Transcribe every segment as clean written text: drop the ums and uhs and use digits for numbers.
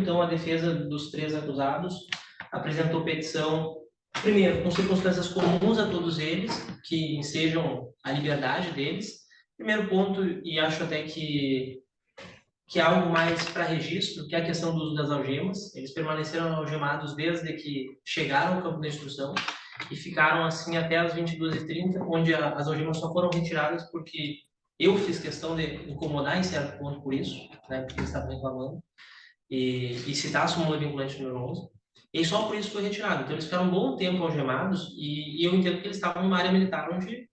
então, a defesa dos 3 acusados apresentou petição, primeiro, com circunstâncias comuns a todos eles, que ensejam a liberdade deles. Primeiro ponto, e acho até que é algo mais para registro, que é a questão do uso das algemas. Eles permaneceram algemados desde que chegaram ao campo da instrução e ficaram assim até as 22h30, onde as algemas só foram retiradas porque eu fiz questão de incomodar em certo ponto por isso, né, porque eles estavam reclamando, e citar a súmula vinculante número 11, e só por isso foi retirado. Então eles ficaram um bom tempo algemados, e eu entendo que eles estavam numa área militar onde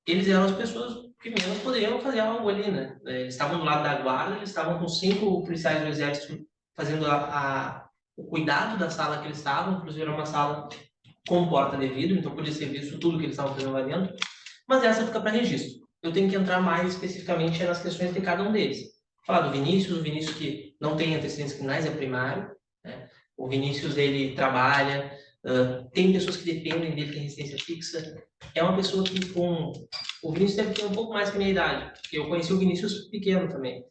eles eram as pessoas que menos poderiam fazer algo ali, né? Eles estavam do lado da guarda, eles estavam com 5 policiais do exército fazendo o cuidado da sala que eles estavam, inclusive era uma sala com porta de vidro, então podia ser visto tudo que eles estavam fazendo lá dentro, mas essa fica para registro. Eu tenho que entrar mais especificamente nas questões de cada um deles. Falar do Vinícius, o Vinícius que não tem antecedentes criminais, é primário, né? O Vinícius, ele trabalha, tem pessoas que dependem dele, tem residência fixa, é uma pessoa que o Vinícius deve ter um pouco mais que a minha idade, porque eu conheci o Vinícius pequeno também.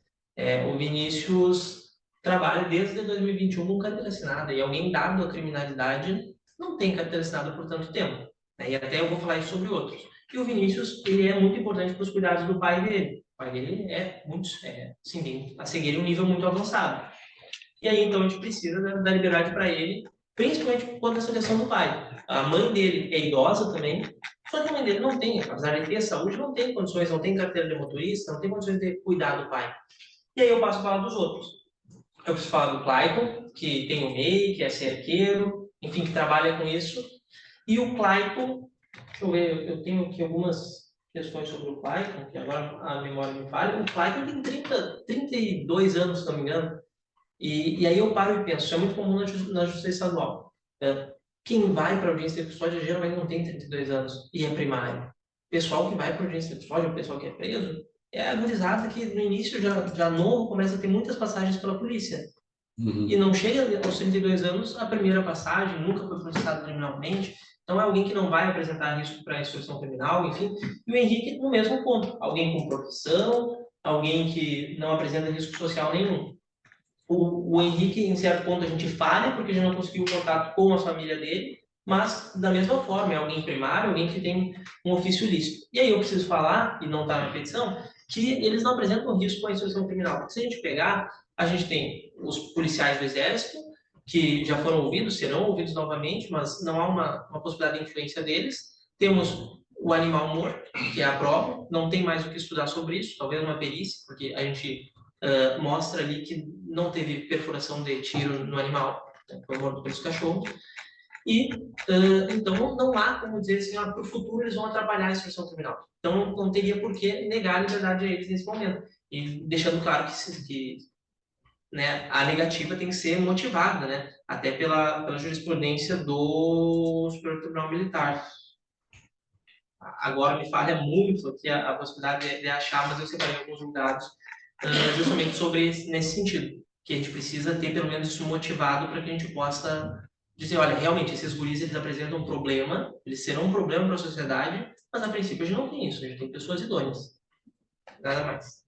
O Vinícius trabalha desde 2021 com carteira assinada, e alguém dado a criminalidade não tem carteira assinada por tanto tempo, né? E até eu vou falar isso sobre outros. E o Vinícius, ele é muito importante para os cuidados do pai dele. O pai dele é muito, assim, tem a cegueira em um nível muito avançado. E aí, então, a gente precisa da liberdade para ele, principalmente por conta da seleção do pai. A mãe dele é idosa também, só que a mãe dele não tem, apesar de ter saúde, não tem condições, não tem carteira de motorista, não tem condições de cuidar do pai. E aí eu passo a falar dos outros. Eu preciso falar do Clayton, que tem o MEI, que é cerqueiro, enfim, que trabalha com isso. E o Clayton, deixa eu ver, eu tenho aqui algumas questões sobre o Clayton, que agora a memória me falha. O Clayton tem 32 anos, se não me engano. E aí eu paro e penso, isso é muito comum na justiça estadual. Quem vai para a audiência de custódia geralmente não tem 32 anos e é primário. O pessoal que vai para a audiência de custódia, o pessoal que é preso, é a gurizada que no início já novo começa a ter muitas passagens pela polícia. E não chega aos 32 anos a primeira passagem, nunca foi processado criminalmente. Então é alguém que não vai apresentar risco para a instrução criminal, enfim. E o Henrique no mesmo ponto. Alguém com profissão, alguém que não apresenta risco social nenhum. O Henrique, em certo ponto, a gente falha porque a gente não conseguiu contato com a família dele, mas, da mesma forma, é alguém primário, alguém que tem um ofício lícito. E aí eu preciso falar, e não está na petição, que eles não apresentam risco com a instrução criminal. Porque se a gente pegar, a gente tem os policiais do Exército, que já foram ouvidos, serão ouvidos novamente, mas não há uma possibilidade de influência deles. Temos o animal morto, que é a prova, não tem mais o que estudar sobre isso, talvez uma perícia, porque a gente mostra ali que não teve perfuração de tiro no animal, né, foi morto pelos cachorros. E, então, não há como dizer assim, para o futuro eles vão atrapalhar a instrução criminal. Então, não teria por que negar a liberdade a eles nesse momento. E deixando claro que né, a negativa tem que ser motivada, né, até pela jurisprudência do Superior Tribunal Militar. Agora me falha muito aqui a possibilidade de achar, mas eu separei alguns julgados justamente nesse sentido, que a gente precisa ter pelo menos isso motivado para que a gente possa dizer, olha, realmente esses guris eles apresentam um problema, eles serão um problema para a sociedade, mas a princípio a gente não tem isso, a gente tem pessoas idôneas. Nada mais.